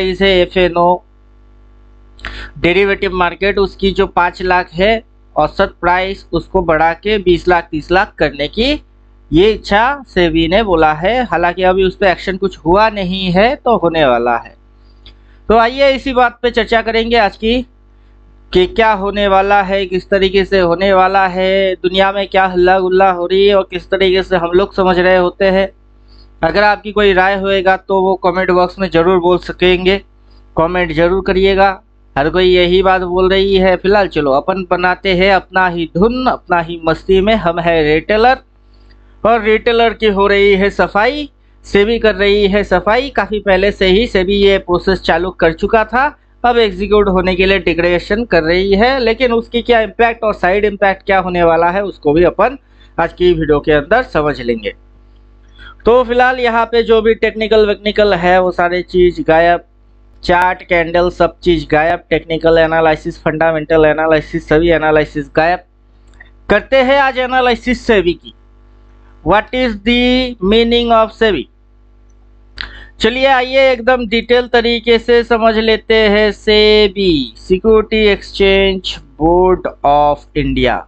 इसे FNO derivative market, उसकी जो 5 लाख है औसत प्राइस, उसको बढ़ा के 20 लाख 30 लाख करने की ये इच्छा सेबी ने बोला है। हालांकि अभी उस पर एक्शन कुछ हुआ नहीं है, तो होने वाला है। तो आइए इसी बात पे चर्चा करेंगे आज की कि क्या होने वाला है, किस तरीके से होने वाला है, दुनिया में क्या हल्ला गुल्ला हो रही है और किस तरीके से हम लोग समझ रहे होते हैं। अगर आपकी कोई राय होएगा तो वो कमेंट बॉक्स में ज़रूर बोल सकेंगे, कमेंट जरूर करिएगा। हर कोई यही बात बोल रही है। फिलहाल चलो अपन बनाते हैं अपना ही धुन, अपना ही मस्ती में। हम है रिटेलर और रिटेलर की हो रही है सफाई, सेबी कर रही है सफाई। काफ़ी पहले से ही सेबी ये प्रोसेस चालू कर चुका था, अब एग्जीक्यूट होने के लिए डिक्लेरेशन कर रही है। लेकिन उसकी क्या इम्पैक्ट और साइड इम्पैक्ट क्या होने वाला है उसको भी अपन आज की वीडियो के अंदर समझ लेंगे। तो फिलहाल यहाँ पे जो भी टेक्निकल वेक्निकल है वो सारी चीज़ गायब, चार्ट कैंडल सब चीज़ गायब, टेक्निकल एनालिसिस फंडामेंटल एनालिसिस सभी एनालिसिस गायब। करते हैं आज एनालिसिस सेबी की। What is the meaning of SEBI? चलिए आइए एकदम डिटेल तरीके से समझ लेते हैं। SEBI security exchange board of India,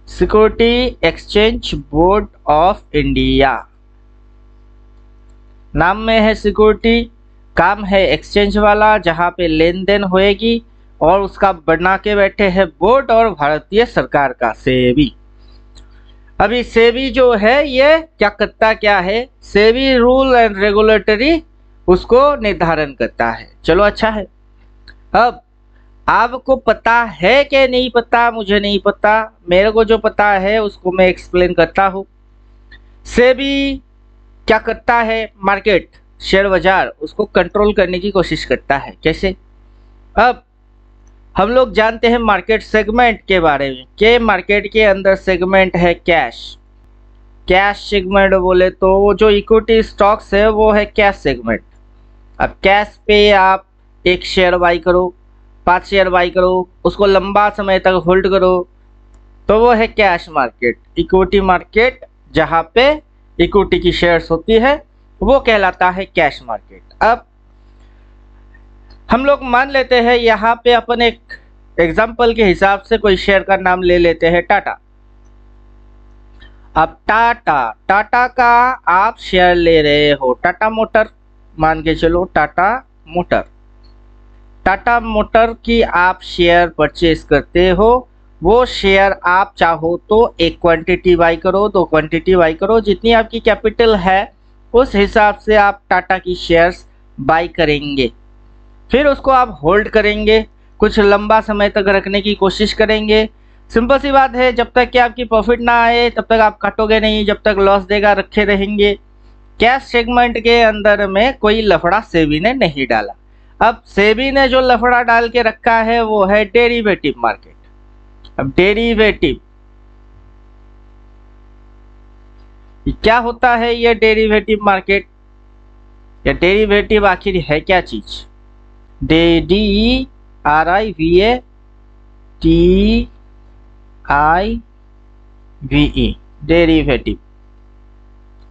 security exchange board of India. नाम में है सिक्योरिटी, काम है एक्सचेंज वाला जहां पे लेन देन होएगी, और उसका बना के बैठे हैं बोर्ड और भारतीय सरकार का सेबी। अभी सेबी जो है ये क्या करता क्या है? सेबी रूल एंड रेगुलेटरी उसको निर्धारण करता है। चलो अच्छा है। अब आपको पता है कि नहीं पता, मुझे नहीं पता, मेरे को जो पता है उसको मैं एक्सप्लेन करता हूँ। सेबी क्या करता है? मार्केट, शेयर बाजार, उसको कंट्रोल करने की कोशिश करता है। कैसे? अब हम लोग जानते हैं मार्केट सेगमेंट के बारे में कि मार्केट के अंदर सेगमेंट है कैश। कैश सेगमेंट बोले तो वो जो इक्विटी स्टॉक्स है वो है कैश सेगमेंट। अब कैश पे आप एक शेयर बाई करो, 5 शेयर बाई करो, उसको लंबा समय तक होल्ड करो, तो वो है कैश मार्केट। इक्विटी मार्केट जहाँ पे इक्विटी की शेयर्स होती है वो कहलाता है कैश मार्केट। अब हम लोग मान लेते हैं यहाँ पे अपन एक एग्जाम्पल के हिसाब से कोई शेयर का नाम ले लेते हैं टाटा। अब टाटा का आप शेयर ले रहे हो, टाटा मोटर मान के चलो, टाटा मोटर की आप शेयर परचेज करते हो। वो शेयर आप चाहो तो एक क्वांटिटी बाई करो, 2 क्वांटिटी बाई करो, जितनी आपकी कैपिटल है उस हिसाब से आप टाटा की शेयर्स बाई करेंगे। फिर उसको आप होल्ड करेंगे, कुछ लंबा समय तक रखने की कोशिश करेंगे। सिंपल सी बात है, जब तक कि आपकी प्रॉफिट ना आए तब तक आप काटोगे नहीं, जब तक लॉस देगा रखे रहेंगे। कैश सेगमेंट के अंदर में कोई लफड़ा सेबी ने नहीं डाला। अब सेबी ने जो लफड़ा डाल के रखा है वो है डेरिवेटिव मार्केट। अब डेरिवेटिव क्या होता है? ये डेरिवेटिव मार्केट या डेरिवेटिव आखिर है क्या चीज? Derivative,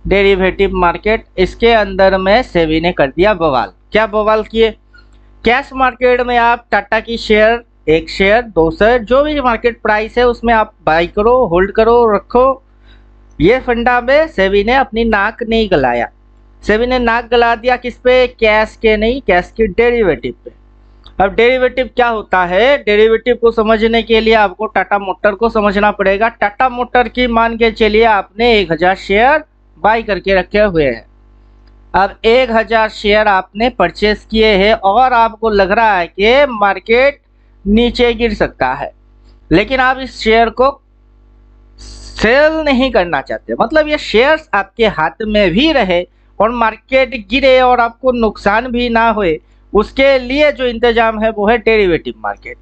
derivative market. इसके अंदर में सेबी ने कर दिया बवाल। क्या बवाल किए? कैश मार्केट में आप टाटा की शेयर, 1 शेयर 2 शेयर, जो भी मार्केट प्राइस है उसमें आप बाई करो, होल्ड करो, रखो। ये फंडा में सेबी ने अपनी नाक नहीं गलाया। सेबी ने नाक गला दिया किस पे? कैश के नहीं, कैश की डेरिवेटिव पे। अब डेरिवेटिव क्या होता है? डेरिवेटिव को समझने के लिए आपको टाटा मोटर को समझना पड़ेगा। टाटा मोटर की मान के चलिए आपने 1000 शेयर बाई करके रखे हुए हैं। अब 1000 शेयर आपने परचेस किए हैं और आपको लग रहा है कि मार्केट नीचे गिर सकता है, लेकिन आप इस शेयर को सेल नहीं करना चाहते। मतलब ये शेयर्स आपके हाथ में भी रहे और मार्केट गिरे और आपको नुकसान भी ना होए, उसके लिए जो इंतजाम है वो है डेरिवेटिव मार्केट।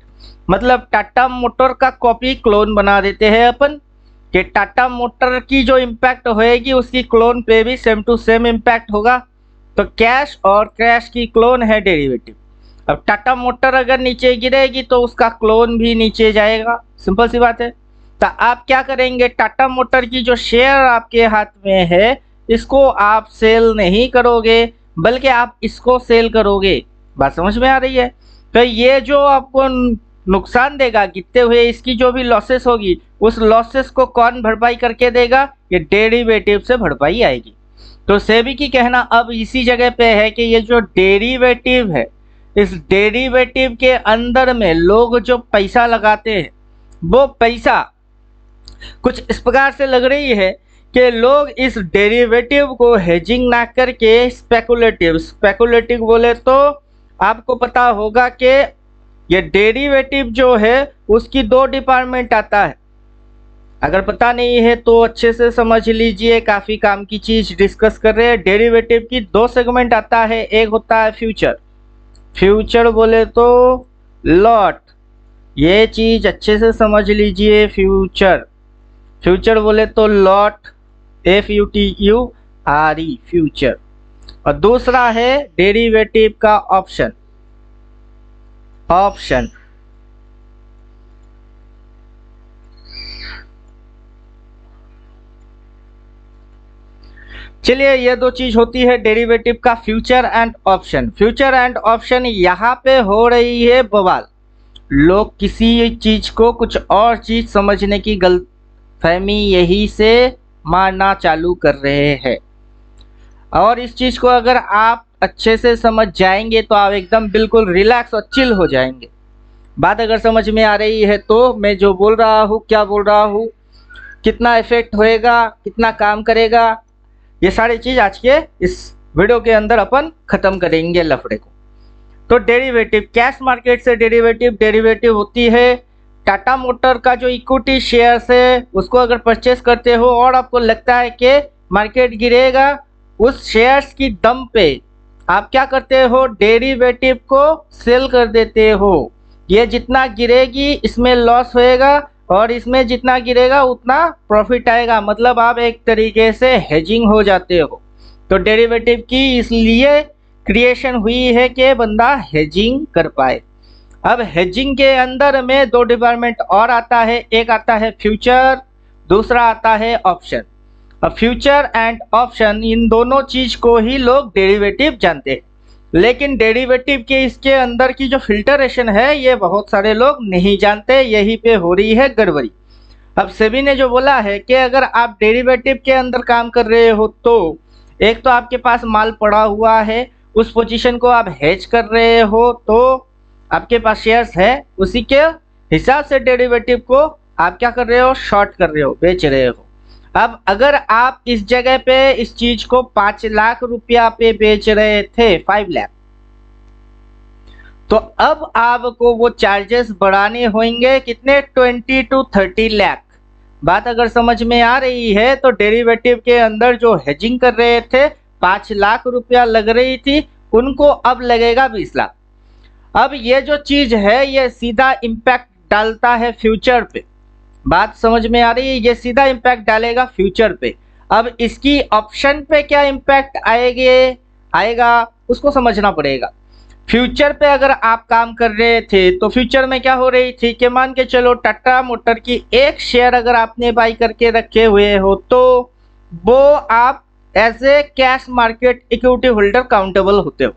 मतलब टाटा मोटर का कॉपी क्लोन बना देते हैं अपन कि टाटा मोटर की जो इम्पैक्ट होएगी उसकी क्लोन पे भी सेम टू सेम इम्पैक्ट होगा। तो कैश और क्रैश की क्लोन है डेरिवेटिव। अब टाटा मोटर अगर नीचे गिरेगी तो उसका क्लोन भी नीचे जाएगा, सिंपल सी बात है। तो आप क्या करेंगे? टाटा मोटर की जो शेयर आपके हाथ में है इसको आप सेल नहीं करोगे, बल्कि आप इसको सेल करोगे। बात समझ में आ रही है? तो ये जो आपको नुकसान देगा गिरते हुए, इसकी जो भी लॉसेस होगी, उस लॉसेस को कौन भरपाई करके देगा? ये डेरिवेटिव से भरपाई आएगी। तो सेबी की कहना अब इसी जगह पे है कि ये जो डेरिवेटिव है, इस डेरिवेटिव के अंदर में लोग जो पैसा लगाते हैं, वो पैसा कुछ इस प्रकार से लग रही है कि लोग इस डेरिवेटिव को हेजिंग ना करके स्पेकुलेटिव बोले तो आपको पता होगा कि ये डेरिवेटिव जो है उसकी दो डिपार्टमेंट आता है। अगर पता नहीं है तो अच्छे से समझ लीजिए, काफी काम की चीज डिस्कस कर रहे हैं। डेरिवेटिव की दो सेगमेंट आता है, एक होता है फ्यूचर बोले तो लॉट, ये चीज अच्छे से समझ लीजिए। फ्यूचर बोले तो लॉट, FUTURE फ्यूचर। और दूसरा है डेरिवेटिव का ऑप्शन। चलिए, ये दो चीज होती है डेरिवेटिव का फ्यूचर एंड ऑप्शन। यहाँ पे हो रही है बवाल। लोग किसी चीज को कुछ और चीज समझने की गलतफहमी यही से मारना चालू कर रहे हैं। और इस चीज को अगर आप अच्छे से समझ जाएंगे तो आप एकदम बिल्कुल रिलैक्स और चिल हो जाएंगे। बात अगर समझ में आ रही है तो मैं जो बोल रहा हूँ, क्या बोल रहा हूँ, कितना इफेक्ट होएगा, कितना काम करेगा, ये सारी चीज आज के इस वीडियो के अंदर अपन खत्म करेंगे लफड़े को। तो डेरिवेटिव, कैश मार्केट से डेरिवेटिव होती है टाटा मोटर का जो इक्विटी शेयर्स है उसको अगर परचेस करते हो और आपको लगता है कि मार्केट गिरेगा, उस शेयर्स की दम पे आप क्या करते हो? डेरिवेटिव को सेल कर देते हो। ये जितना गिरेगी इसमें लॉस होएगा और इसमें जितना गिरेगा उतना प्रॉफिट आएगा, मतलब आप एक तरीके से हेजिंग हो जाते हो। तो डेरिवेटिव की इसलिए क्रिएशन हुई है कि बंदा हेजिंग कर पाए। अब हेजिंग के अंदर में दो डिपार्टमेंट और आता है, एक आता है फ्यूचर, दूसरा आता है ऑप्शन। अब फ्यूचर एंड ऑप्शन, इन दोनों चीज को ही लोग डेरिवेटिव जानते हैं, लेकिन डेरिवेटिव के इसके अंदर की जो फिल्टरेशन है ये बहुत सारे लोग नहीं जानते, यही पे हो रही है गड़बड़ी। अब सेबी ने जो बोला है कि अगर आप डेरिवेटिव के अंदर काम कर रहे हो तो एक तो आपके पास माल पड़ा हुआ है, उस पोजीशन को आप हेज कर रहे हो, तो आपके पास शेयर्स है, उसी के हिसाब से डेरिवेटिव को आप क्या कर रहे हो? शॉर्ट कर रहे हो, बेच रहे हो। अब अगर आप इस जगह पे इस चीज को 5 लाख रुपया पे बेच रहे थे, 5 लाख, तो अब आपको वो चार्जेस बढ़ाने होंगे कितने? 20 to 30 लाख। बात अगर समझ में आ रही है तो डेरिवेटिव के अंदर जो हेजिंग कर रहे थे 5 लाख रुपया लग रही थी, उनको अब लगेगा 20 लाख। अब ये जो चीज है ये सीधा इम्पैक्ट डालता है फ्यूचर पे। बात समझ में आ रही है? ये सीधा इम्पैक्ट डालेगा फ्यूचर पे। अब इसकी ऑप्शन पे क्या इम्पैक्ट आएगा उसको समझना पड़ेगा। फ्यूचर पे अगर आप काम कर रहे थे तो फ्यूचर में क्या हो रही थी कि मान के चलो टाटा मोटर की एक शेयर अगर आपने बाई करके रखे हुए हो तो वो आप as a cash market equity holder countable होते हो।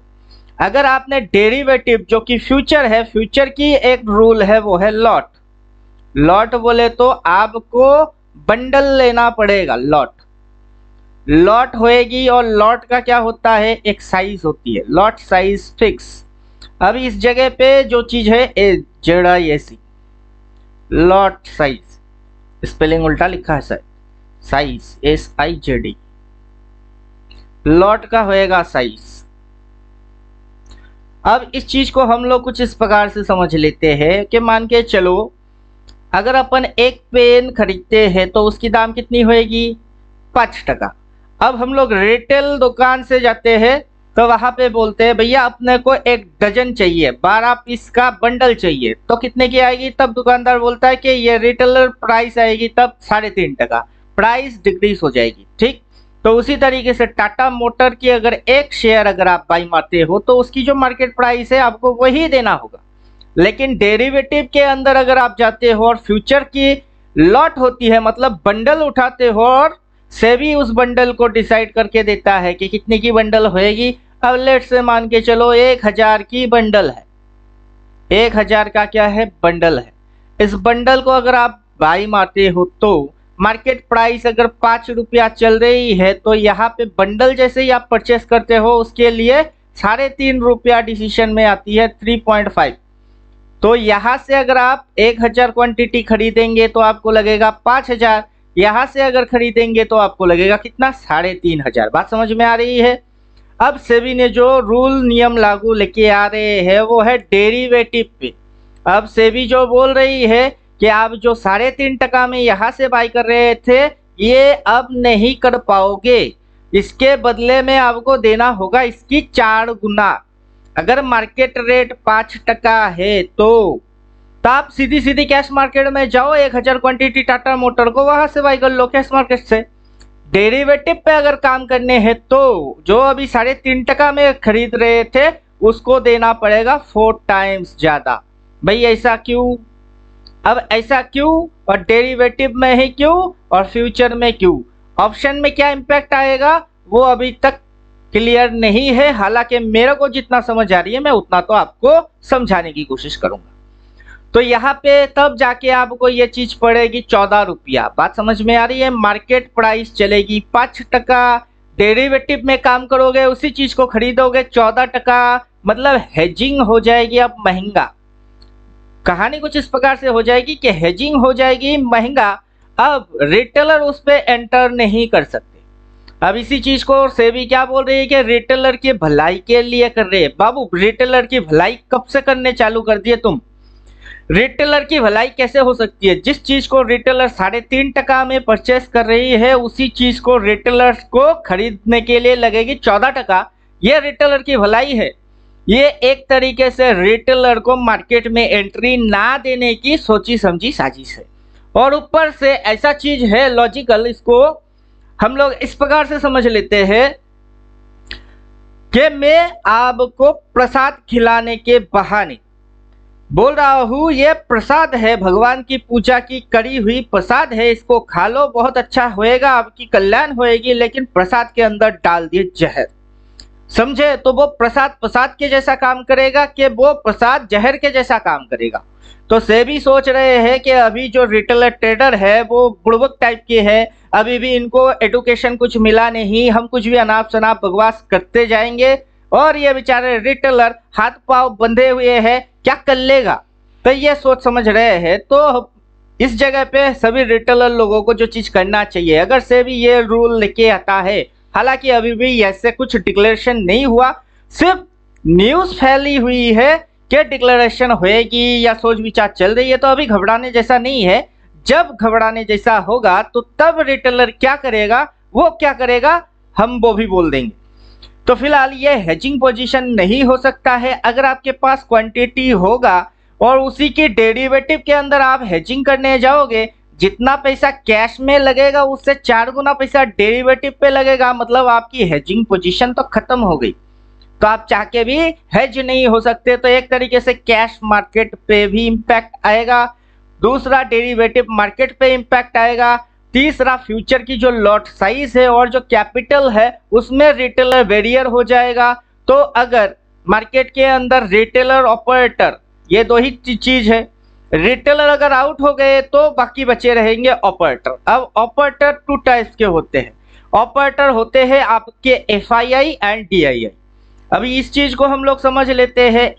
अगर आपने डेरिवेटिव जो कि फ्यूचर है, फ्यूचर की एक रूल है वो है लॉट बोले तो आपको बंडल लेना पड़ेगा। लॉट होएगी और लॉट का क्या होता है? एक साइज होती है, लॉट साइज फिक्स। अब इस जगह पे जो चीज है ZIC, लॉट साइज, स्पेलिंग उल्टा लिखा है सर, साइज SIZD, लॉट का होएगा साइज। अब इस चीज को हम लोग कुछ इस प्रकार से समझ लेते हैं कि मान के चलो अगर अपन एक पेन खरीदते हैं तो उसकी दाम कितनी होएगी? 5 टका। अब हम लोग रिटेल दुकान से जाते हैं तो वहां पे बोलते हैं भैया अपने को 1 डजन चाहिए, 12 पीस का बंडल चाहिए, तो कितने की आएगी? तब दुकानदार बोलता है कि ये रिटेलर प्राइस आएगी तब 3.5 टका, प्राइस डिक्रीज हो जाएगी। ठीक, तो उसी तरीके से टाटा मोटर की अगर एक शेयर अगर आप बाई मारते हो तो उसकी जो मार्केट प्राइस है आपको वही देना होगा। लेकिन डेरिवेटिव के अंदर अगर आप जाते हो और फ्यूचर की लॉट होती है, मतलब बंडल उठाते हो और सेबी उस बंडल को डिसाइड करके देता है कि कितने की बंडल होएगी। अब लेट से मान के चलो 1000 की बंडल है, 1000 का क्या है बंडल है। इस बंडल को अगर आप बाई मारते हो तो मार्केट प्राइस अगर 5 रुपया चल रही है तो यहाँ पे बंडल जैसे ही आप परचेस करते हो उसके लिए 3.5 रुपया डिसीजन में आती है 3.5। तो यहाँ से अगर आप 1000 क्वांटिटी खरीदेंगे तो आपको लगेगा 5000, यहाँ से अगर खरीदेंगे तो आपको लगेगा कितना 3500। बात समझ में आ रही है। अब सेबी ने जो रूल नियम लागू लेके आ रहे हैं वो है डेरिवेटिव पे। अब सेबी जो बोल रही है कि आप जो 3.5% में यहाँ से बाई कर रहे थे ये अब नहीं कर पाओगे, इसके बदले में आपको देना होगा इसकी 4 गुना। अगर मार्केट रेट 5% है तो आप सीधी सीधी कैश मार्केट में जाओ, 1000 क्वांटिटी टाटा मोटर को वहां से बाई कर लो कैश मार्केट से। डेरिवेटिव पे अगर काम करने हैं तो जो अभी 3.5% में खरीद रहे थे उसको देना पड़ेगा 4 टाइम्स ज्यादा। भाई ऐसा क्यों? अब ऐसा क्यों और डेरिवेटिव में ही क्यों और फ्यूचर में क्यों? ऑप्शन में क्या इम्पैक्ट आएगा वो अभी तक क्लियर नहीं है, हालांकि मेरे को जितना समझ आ रही है मैं उतना तो आपको समझाने की कोशिश करूंगा। तो यहाँ पे तब जाके आपको ये चीज पड़ेगी 14 रुपया। बात समझ में आ रही है। मार्केट प्राइस चलेगी 5%, डेरिवेटिव में काम करोगे उसी चीज को खरीदोगे 14%, मतलब हेजिंग हो जाएगी अब महंगा। कहानी कुछ इस प्रकार से हो जाएगी कि हेजिंग हो जाएगी महंगा, अब रिटेलर उस पे एंटर नहीं कर सकते। अब इसी चीज को सेबी क्या बोल रही है कि रिटेलर की भलाई के लिए कर रहे हैं। बाबू रिटेलर की भलाई कब से करने चालू कर दिए तुम? रिटेलर की भलाई कैसे हो सकती है? जिस चीज को रिटेलर 3.5% में परचेस कर रही है उसी चीज को रिटेलर को खरीदने के लिए लगेगी 14%। ये रिटेलर की भलाई है। ये एक तरीके से रिटेलर को मार्केट में एंट्री ना देने की सोची समझी साजिश है। और ऊपर से ऐसा चीज है लॉजिकल, इसको हम लोग इस प्रकार से समझ लेते हैं कि मैं आपको प्रसाद खिलाने के बहाने बोल रहा हूँ ये प्रसाद है, भगवान की पूजा की करी हुई प्रसाद है, इसको खा लो बहुत अच्छा होएगा, आपकी कल्याण होएगी, लेकिन प्रसाद के अंदर डाल दिए जहर। समझे? तो वो प्रसाद प्रसाद के जैसा काम करेगा कि वो प्रसाद जहर के जैसा काम करेगा। तो सेबी सोच रहे हैं कि अभी जो रिटेलर ट्रेडर है वो बुड़बक टाइप के है, अभी भी इनको एडुकेशन कुछ मिला नहीं, हम कुछ भी अनाप शनाप बकवास करते जाएंगे और ये बेचारे रिटेलर हाथ पांव बंधे हुए हैं, क्या कर लेगा? तो ये सोच समझ रहे हैं। तो इस जगह पे सभी रिटेलर लोगों को जो चीज करना चाहिए, अगर सेबी ये रूल लेके आता है, हालांकि अभी भी ऐसे कुछ डिक्लेरेशन नहीं हुआ, सिर्फ न्यूज फैली हुई है कि डिक्लेरेशन होएगी या सोच विचार चल रही है, तो अभी घबराने जैसा नहीं है। जब घबराने जैसा होगा तो तब रिटेलर क्या करेगा, वो क्या करेगा हम वो भी बोल देंगे। तो फिलहाल ये हेजिंग पोजीशन नहीं हो सकता है। अगर आपके पास क्वांटिटी होगा और उसी की डेरिवेटिव के अंदर आप हेजिंग करने जाओगे, जितना पैसा कैश में लगेगा उससे 4 गुना पैसा डेरिवेटिव पे लगेगा, मतलब आपकी हेजिंग पोजीशन तो खत्म हो गई। तो आप चाह के भी हेज नहीं हो सकते। तो एक तरीके से कैश मार्केट पे भी इम्पैक्ट आएगा, दूसरा डेरिवेटिव मार्केट पे इम्पैक्ट आएगा, तीसरा फ्यूचर की जो लॉट साइज है और जो कैपिटल है उसमें रिटेलर वेरियर हो जाएगा। तो अगर मार्केट के अंदर रिटेलर ऑपरेटर ये दो ही चीज है, रिटेलर अगर आउट हो गए तो बाकी बचे रहेंगे ऑपरेटर। अब ऑपरेटर 2 टाइप्स के होते हैं। ऑपरेटर होते हैं आपके FII एंड DII। अभी इस चीज को हम लोग समझ लेते हैं।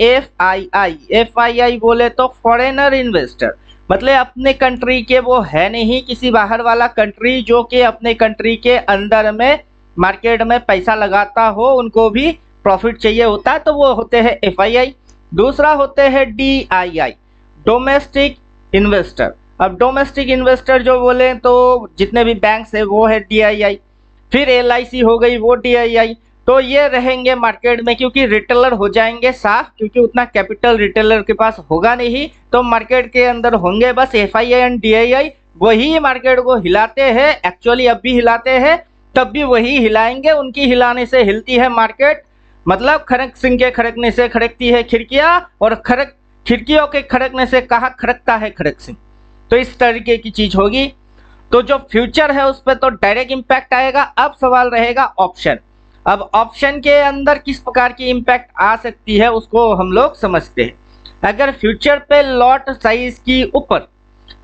FII बोले तो फॉरेनर इन्वेस्टर, मतलब अपने कंट्री के वो है नहीं, किसी बाहर वाला कंट्री जो कि अपने कंट्री के अंदर में मार्केट में पैसा लगाता हो, उनको भी प्रॉफिट चाहिए होता है, तो वो होते हैं FII। दूसरा होते हैं DII, डोमेस्टिक इन्वेस्टर। अब डोमेस्टिक इन्वेस्टर जो बोले तो जितने भी बैंक्स है वो है DII, फिर LIC हो गई वो DII। तो ये रहेंगे मार्केट में क्योंकि रिटेलर हो जाएंगे साफ, क्योंकि उतना कैपिटल रिटेलर के पास होगा नहीं, तो मार्केट के अंदर होंगे बस FII एंड DII। वही मार्केट को हिलाते हैं, एक्चुअली अब भी हिलाते हैं, तब भी वही हिलाएंगे, उनकी हिलाने से हिलती है मार्केट। मतलब खड़क सिंह के खड़कने से खड़कती है खिड़कियां, और खिड़कियों के खड़कने से कहा खड़कता है खड़क सिंह। तो इस तरीके की चीज होगी। तो जो फ्यूचर है उस पर तो डायरेक्ट इंपैक्ट आएगा। अब सवाल रहेगा ऑप्शन। अब ऑप्शन के अंदर किस प्रकार की इंपैक्ट आ सकती है उसको हम लोग समझते हैं। अगर फ्यूचर पे लॉट साइज की ऊपर,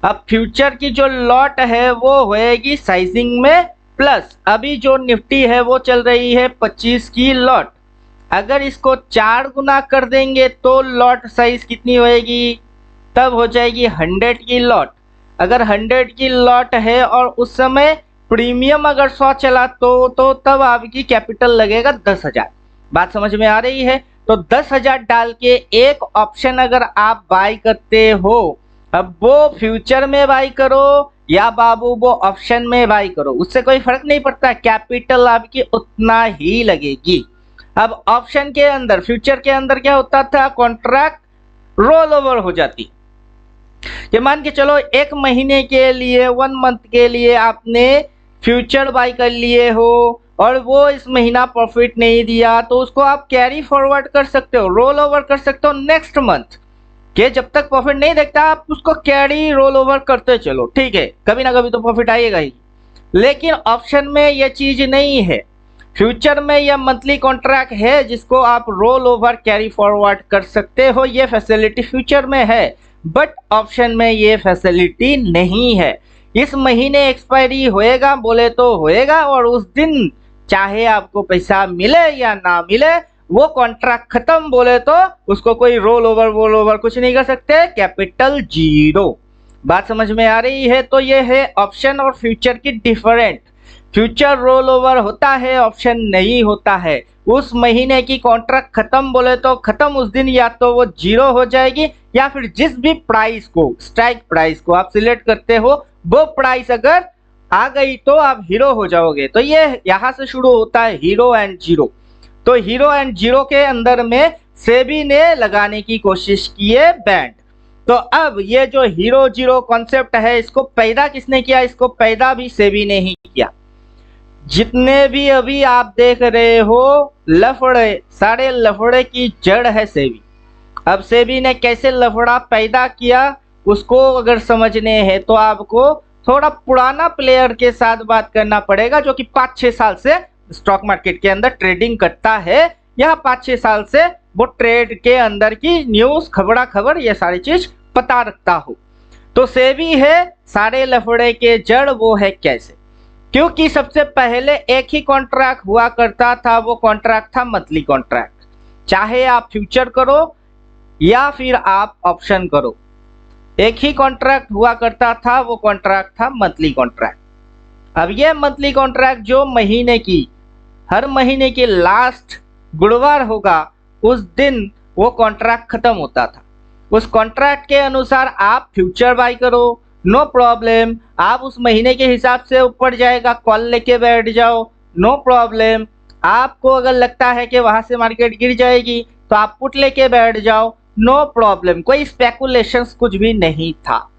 अब फ्यूचर की जो लॉट है वो होएगी साइजिंग में प्लस, अभी जो निफ्टी है वो चल रही है 25 की लॉट, अगर इसको 4 गुना कर देंगे तो लॉट साइज कितनी होएगी, तब हो जाएगी 100 की लॉट। अगर 100 की लॉट है और उस समय प्रीमियम अगर 100 चला तो तब आपकी कैपिटल लगेगा 10,000। बात समझ में आ रही है? तो 10,000 डाल के एक ऑप्शन अगर आप बाय करते हो, अब वो फ्यूचर में बाय करो या बाबू वो ऑप्शन में बाय करो, उससे कोई फर्क नहीं पड़ता, कैपिटल आपकी उतना ही लगेगी। अब ऑप्शन के अंदर, फ्यूचर के अंदर क्या होता था, कॉन्ट्रैक्ट रोल ओवर हो जाती। ये मान के चलो एक महीने के लिए, 1 मंथ के लिए आपने फ्यूचर बाय कर लिए हो और वो इस महीना प्रॉफिट नहीं दिया, तो उसको आप कैरी फॉरवर्ड कर सकते हो, रोल ओवर कर सकते हो नेक्स्ट मंथ के, जब तक प्रॉफिट नहीं देखता आप उसको कैरी रोल ओवर करते चलो, ठीक है, कभी ना कभी तो प्रॉफिट आएगा ही। लेकिन ऑप्शन में यह चीज नहीं है, फ्यूचर में यह मंथली कॉन्ट्रैक्ट है जिसको आप रोल ओवर कैरी फॉरवर्ड कर सकते हो, ये फैसिलिटी फ्यूचर में है, बट ऑप्शन में ये फैसिलिटी नहीं है। इस महीने एक्सपायरी होएगा बोले तो होएगा, और उस दिन चाहे आपको पैसा मिले या ना मिले, वो कॉन्ट्रैक्ट खत्म बोले तो उसको कोई रोल ओवर कुछ नहीं कर सकते, कैपिटल 0। बात समझ में आ रही है? तो ये है ऑप्शन और फ्यूचर की डिफरेंट। फ्यूचर रोल ओवर होता है, ऑप्शन नहीं होता है। उस महीने की कॉन्ट्रैक्ट खत्म बोले तो खत्म, उस दिन या तो वो 0 हो जाएगी या फिर जिस भी प्राइस को, स्ट्राइक प्राइस को आप सिलेक्ट करते हो, वो प्राइस अगर आ गई तो आप हीरो हो जाओगे। तो ये यहां से शुरू होता है हीरो एंड जीरो। तो हीरो एंड जीरो के अंदर में सेबी ने लगाने की कोशिश की है बैंड। तो अब ये जो हीरो जीरो कॉन्सेप्ट है, इसको पैदा किसने किया? इसको पैदा भी सेबी ने ही किया। जितने भी अभी आप देख रहे हो लफड़े, सारे लफड़े की जड़ है सेबी। अब सेबी ने कैसे लफड़ा पैदा किया उसको अगर समझने हैं तो आपको थोड़ा पुराना प्लेयर के साथ बात करना पड़ेगा, जो कि 5-6 साल से स्टॉक मार्केट के अंदर ट्रेडिंग करता है। यह 5-6 साल से वो ट्रेड के अंदर की न्यूज, खबरा खबर, ये सारी चीज पता रखता हो। तो सेबी है सारे लफड़े के जड़, वो है कैसे? क्योंकि सबसे पहले एक ही कॉन्ट्रैक्ट हुआ करता था, वो कॉन्ट्रैक्ट था मंथली कॉन्ट्रैक्ट। चाहे आप फ्यूचर करो या फिर आप ऑप्शन करो, एक ही कॉन्ट्रैक्ट हुआ करता था, वो कॉन्ट्रैक्ट था मंथली कॉन्ट्रैक्ट। अब ये मंथली कॉन्ट्रैक्ट जो महीने की, हर महीने के लास्ट गुरुवार होगा उस दिन वो कॉन्ट्रैक्ट खत्म होता था। उस कॉन्ट्रैक्ट के अनुसार आप फ्यूचर बाय करो, नो प्रॉब्लम, आप उस महीने के हिसाब से ऊपर जाएगा कॉल लेके बैठ जाओ, नो प्रॉब्लम। आपको अगर लगता है कि वहां से मार्केट गिर जाएगी तो आप पुट लेके बैठ जाओ, नो प्रॉब्लम, कोई स्पेकुलेशंस कुछ भी नहीं था।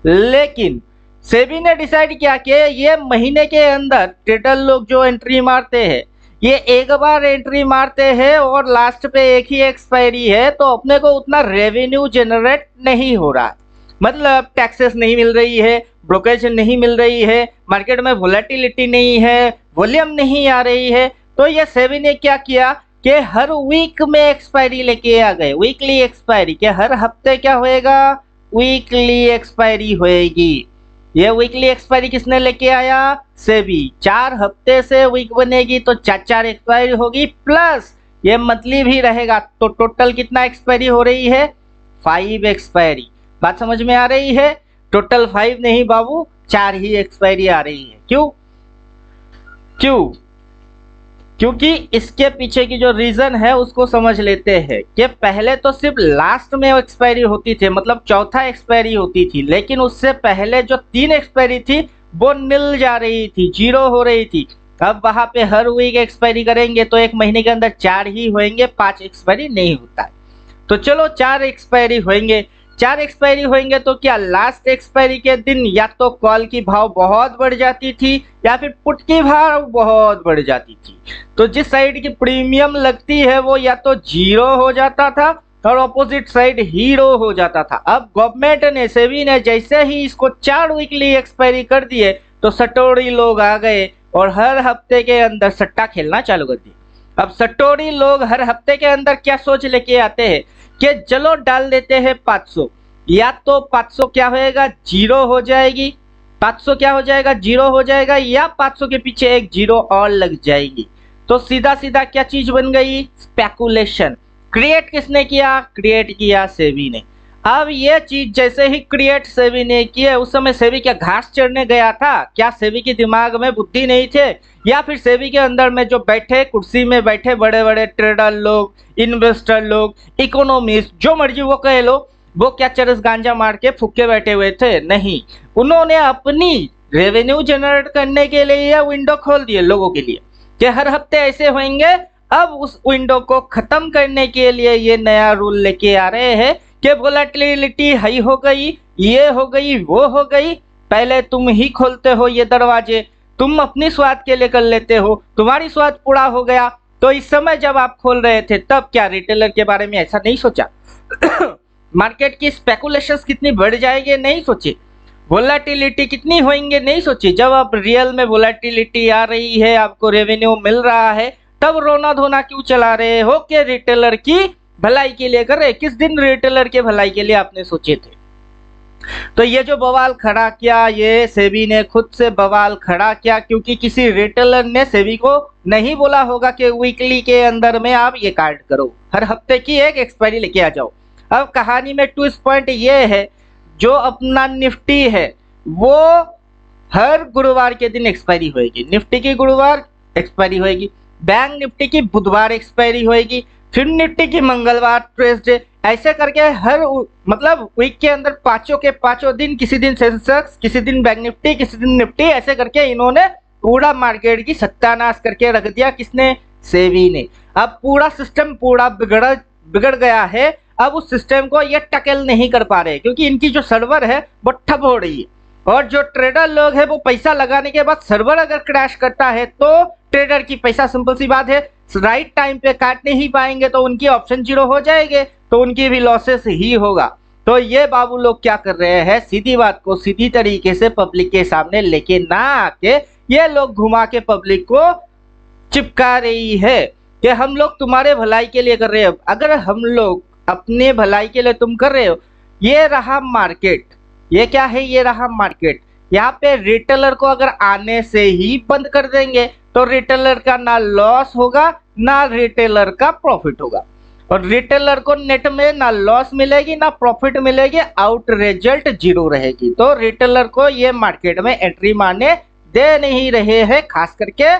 लेकिन सेबी ने डिसाइड किया कि ये महीने के अंदर ट्रेडर लोग जो एंट्री मारते हैं, ये एक बार एंट्री मारते हैं और लास्ट पे एक ही एक्सपायरी है, तो अपने को उतना रेवेन्यू जनरेट नहीं हो रहा है, मतलब टैक्सेस नहीं मिल रही है, ब्रोकरेज नहीं मिल रही है, मार्केट में वोलेटिलिटी नहीं है, वॉल्यूम नहीं आ रही है। तो ये सेबी ने क्या किया कि हर वीक में एक्सपायरी लेके आ गए, वीकली एक्सपायरी, के हर हफ्ते क्या होएगा, वीकली एक्सपायरी होएगी। ये वीकली एक्सपायरी किसने लेके आया? सेबी। 4 हफ्ते से वीक बनेगी तो 4 एक्सपायरी होगी, प्लस ये मंथली भी रहेगा, तो टोटल कितना एक्सपायरी हो रही है? 5 एक्सपायरी। बात समझ में आ रही है? टोटल 5 नहीं बाबू, 4 ही एक्सपायरी आ रही है। क्यों? क्योंकि इसके पीछे की जो रीजन है उसको समझ लेते हैं कि पहले तो सिर्फ लास्ट में एक्सपायरी होती थी, मतलब चौथा एक्सपायरी होती थी, लेकिन उससे पहले जो 3 एक्सपायरी थी वो निल जा रही थी, 0 हो रही थी। अब वहां पे हर वीक एक्सपायरी करेंगे तो एक महीने के अंदर 4 ही होंगे, 5 एक्सपायरी नहीं होता है। तो चलो 4 एक्सपायरी होंगे। 4 एक्सपायरी होंगे तो क्या लास्ट एक्सपायरी के दिन या तो कॉल की भाव बहुत बढ़ जाती थी या फिर पुट की भाव बहुत बढ़ जाती थी। तो जिस साइड की प्रीमियम लगती है वो या तो 0 हो जाता था और ऑपोजिट साइड हीरो हो जाता था। अब गवर्नमेंट ने, सेबी ने जैसे ही इसको 4 वीकली एक्सपायरी कर दिए तो सटोरी लोग आ गए और हर हफ्ते के अंदर सट्टा खेलना चालू कर दिया। अब सट्टोरी लोग हर हफ्ते के अंदर क्या सोच लेके आते हैं कि चलो डाल देते हैं 500, या तो 500 क्या होएगा, जीरो हो जाएगी, 500 क्या हो जाएगा, जीरो हो जाएगा, या 500 के पीछे एक जीरो और लग जाएगी। तो सीधा सीधा क्या चीज बन गई, स्पेकुलेशन। क्रिएट किसने किया, क्रिएट किया सेबी ने। अब ये चीज जैसे ही क्रिएट सेबी ने किए, उस समय सेबी क्या घास चढ़ने गया था, क्या सेबी के दिमाग में बुद्धि नहीं थे, या फिर सेबी के अंदर में जो बैठे कुर्सी में बैठे बड़े बड़े ट्रेडर लोग, इन्वेस्टर लोग, इकोनॉमिस्ट, जो मर्जी वो कह लो, वो क्या चरस गांजा मार के फुक्के बैठे हुए थे, नहीं, उन्होंने अपनी रेवेन्यू जनरेट करने के लिए यह विंडो खोल दिए लोगों के लिए कि हर हफ्ते ऐसे होंगे। अब उस विंडो को खत्म करने के लिए ये नया रूल लेके आ रहे हैं कि वोलेटिलिटी हाई हो गई, ये हो गई, वो हो गई, पहले तुम ही खोलते हो ये दरवाजे, तुम अपनी स्वाद के लिए कर लेते हो, तुम्हारी स्वाद पूरा हो गया। तो इस समय जब आप खोल रहे थे तब क्या रिटेलर के बारे में ऐसा नहीं सोचा? मार्केट की स्पेकुलेशंस कितनी बढ़ जाएगी नहीं सोची, वोलेटिलिटी कितनी होंगे नहीं सोची। जब आप रियल में वोलेटिलिटी आ रही है, आपको रेवेन्यू मिल रहा है, तब रोना धोना क्यों चला रहे हो कि रिटेलर की भलाई के लिए कर रहे? किस दिन रिटेलर के भलाई के लिए आपने सोचे थे? तो ये जो बवाल खड़ा किया, ये सेबी ने खुद से बवाल खड़ा किया, क्योंकि किसी रिटेलर ने सेबी को नहीं बोला होगा कि वीकली के अंदर में आप ये कार्ड करो, हर हफ्ते की एक एक्सपायरी लेके आ जाओ। अब कहानी में ट्विस्ट पॉइंट ये है, जो अपना निफ्टी है वो हर गुरुवार के दिन एक्सपायरी होएगी, निफ्टी की गुरुवार एक्सपायरी होएगी, बैंक निफ्टी की बुधवार एक्सपायरी होएगी, फिर निफ्टी की मंगलवार, ट्यूसडे, ऐसे करके हर मतलब वीक के अंदर पांचों के पांचों दिन, किसी दिन सेंसेक्स, किसी दिन बैंक निफ्टी, किसी दिन निफ्टी, ऐसे करके इन्होंने पूरा मार्केट की सत्यानाश करके रख दिया। किसने? सेबी ने। अब पूरा सिस्टम पूरा बिगड़ गया है। अब उस सिस्टम को ये टैकल नहीं कर पा रहे, क्योंकि इनकी जो सर्वर है वो ठप हो रही है, और जो ट्रेडर लोग है वो पैसा लगाने के बाद सर्वर अगर क्रैश करता है तो ट्रेडर की पैसा, सिंपल सी बात है, राइट टाइम पे काट नहीं पाएंगे तो उनकी ऑप्शन जीरो हो जाएंगे, तो उनकी भी लॉसेस ही होगा। तो ये बाबू लोग क्या कर रहे हैं, सीधी बात को सीधी तरीके से पब्लिक के सामने लेके ना आके ये लोग घुमा के पब्लिक को चिपका रही है कि हम लोग तुम्हारे भलाई के लिए कर रहे हैं। अगर हम लोग अपने भलाई के लिए तुम कर रहे हो, ये रहा मार्केट, ये क्या है, ये रहा मार्केट। यहाँ पे रिटेलर को अगर आने से ही बंद कर देंगे तो रिटेलर का ना लॉस होगा ना रिटेलर का प्रॉफिट होगा, और रिटेलर को नेट में ना लॉस मिलेगी ना प्रॉफिट मिलेगी, आउट रिजल्ट जीरो रहेगी। तो रिटेलर को ये मार्केट में एंट्री मारने दे नहीं रहे हैं, खास करके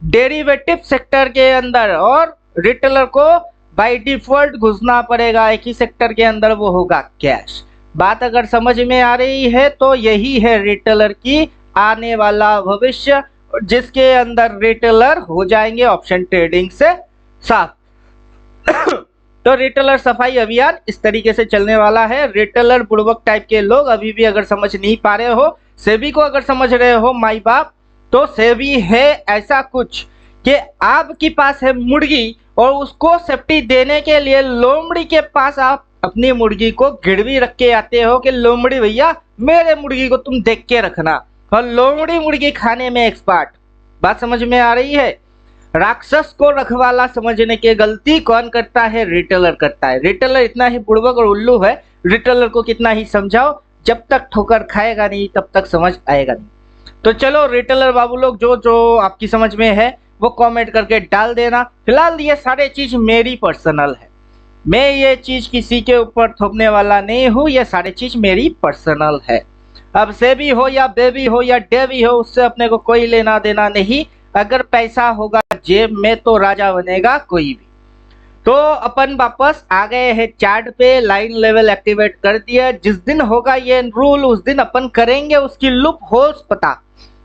डेरिवेटिव सेक्टर के अंदर, और रिटेलर को बाय डिफॉल्ट घुसना पड़ेगा एक ही सेक्टर के अंदर, वो होगा कैश। बात अगर समझ में आ रही है तो यही है रिटेलर की आने वाला भविष्य, जिसके अंदर रिटेलर हो जाएंगे ऑप्शन ट्रेडिंग से साफ। तो रिटेलर सफाई अभियान इस तरीके से चलने वाला है। रिटेलर बुड़बक टाइप के लोग अभी भी अगर समझ नहीं पा रहे हो, सेबी को अगर समझ रहे हो माई बाप, तो सेबी है ऐसा कुछ कि आपके पास है मुर्गी और उसको सेफ्टी देने के लिए लोमड़ी के पास आप अपनी मुर्गी को गिरवी रख के आते हो कि लोमड़ी भैया मेरे मुर्गी को तुम देख के रखना, और लोमड़ी मुर्गी खाने में एक्सपर्ट। बात समझ में आ रही है? राक्षस को रखवाला समझने की गलती कौन करता है? रिटेलर करता है। रिटेलर इतना ही बुड़बक और उल्लू है, रिटेलर को कितना ही समझाओ, जब तक ठोकर खाएगा नहीं तब तक समझ आएगा नहीं। तो चलो रिटेलर बाबू लोग, जो जो आपकी समझ में है वो कमेंट करके डाल देना। फिलहाल ये सारे चीज मेरी पर्सनल है, मैं ये चीज किसी के ऊपर थोपने वाला नहीं हूँ, ये सारे चीज मेरी पर्सनल है। अब सेबी हो या बेबी हो या डेवी हो, उससे अपने को कोई लेना देना नहीं। अगर पैसा होगा जेब में तो राजा बनेगा कोई भी। तो अपन वापस आ गए हैं चार्ट पे, लाइन लेवल एक्टिवेट कर दिया। जिस दिन होगा ये रूल उस दिन अपन करेंगे उसकी लूप होल्स पता।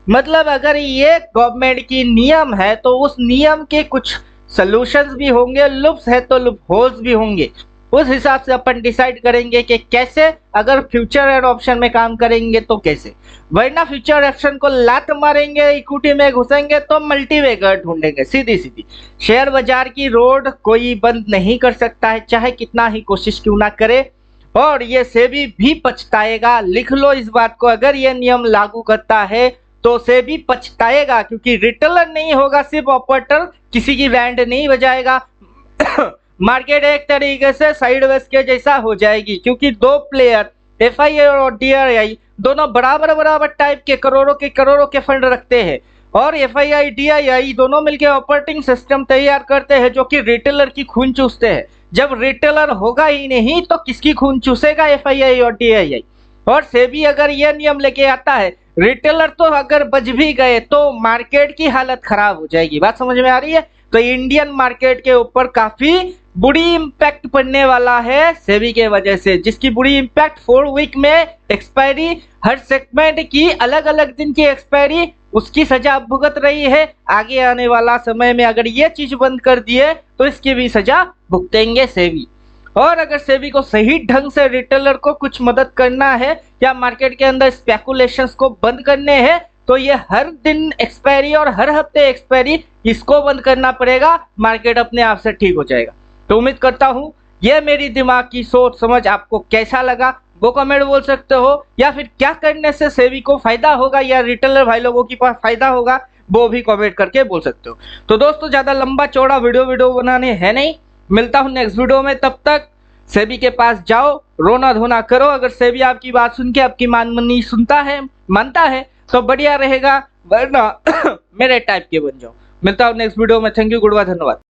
मतलब अगर ये गवर्नमेंट की नियम है तो उस नियम के कुछ सॉल्यूशंस भी होंगे, लूप्स है तो लूप होल्स भी होंगे। उस हिसाब से अपन डिसाइड करेंगे कि कैसे, अगर फ्यूचर एंड ऑप्शन में काम करेंगे तो कैसे, वरना फ्यूचर ऑप्शन को लात मारेंगे, इक्विटी में घुसेंगे तो मल्टीवेगर ढूंढेंगे। सीधी सीधी शेयर बाजार की रोड कोई बंद नहीं कर सकता है, चाहे कितना ही कोशिश क्यों ना करे, और ये सेबी भी पछताएगा। लिख लो इस बात को, अगर ये नियम लागू करता है तो सेबी पछताएगा, क्योंकि रिटेलर नहीं होगा सिर्फ ऑपरेटर, किसी की बैंड नहीं बजाएगा। मार्केट एक तरीके से साइडवेज के जैसा हो जाएगी, क्योंकि दो प्लेयर एफआईआई और डीआईआई दोनों बराबर टाइप के करोड़ों के फंड रखते हैं, और एफआईआई डीआईआई दोनों मिलकर ऑपरेटिंग सिस्टम तैयार करते हैं जो कि रिटेलर की खून चूसते हैं। जब रिटेलर होगा ही नहीं तो किसकी खून चूसेगा? एफआईआई और डीआईआई। और सेबी अगर यह नियम लेके आता है, रिटेलर तो अगर बच भी गए तो मार्केट की हालत खराब हो जाएगी। बात समझ में आ रही है? तो इंडियन मार्केट के ऊपर काफी बुरी इंपैक्ट पड़ने वाला है सेबी के वजह से, जिसकी बुरी इंपैक्ट 4 वीक में एक्सपायरी, हर सेगमेंट की अलग अलग दिन की एक्सपायरी, उसकी सजा भुगत रही है। आगे आने वाला समय में अगर ये चीज बंद कर दिए तो इसकी भी सजा भुगतेंगे सेबी। और अगर सेबी को सही ढंग से रिटेलर को कुछ मदद करना है या मार्केट के अंदर स्पेकुलेशंस को बंद करने हैं, तो ये हर दिन एक्सपायरी और हर हफ्ते एक्सपायरी, इसको बंद करना पड़ेगा। मार्केट अपने आप से ठीक हो जाएगा। तो उम्मीद करता हूँ ये मेरी दिमाग की सोच समझ आपको कैसा लगा वो कमेंट बोल सकते हो, या फिर क्या करने से सेबी को फायदा होगा या रिटेलर भाई लोगों की पास फायदा होगा वो भी कमेंट करके बोल सकते हो। तो दोस्तों ज्यादा लंबा चौड़ा वीडियो बनाने है नहीं, मिलता हूँ नेक्स्ट वीडियो में। तब तक सेबी के पास जाओ, रोना धोना करो। अगर सेबी आपकी बात सुन के आपकी माननी मानता है तो बढ़िया रहेगा, वरना मेरे टाइप के बन जाओ। मिलता हूँ नेक्स्ट वीडियो में। थैंक यू, गुड बाय, धन्यवाद।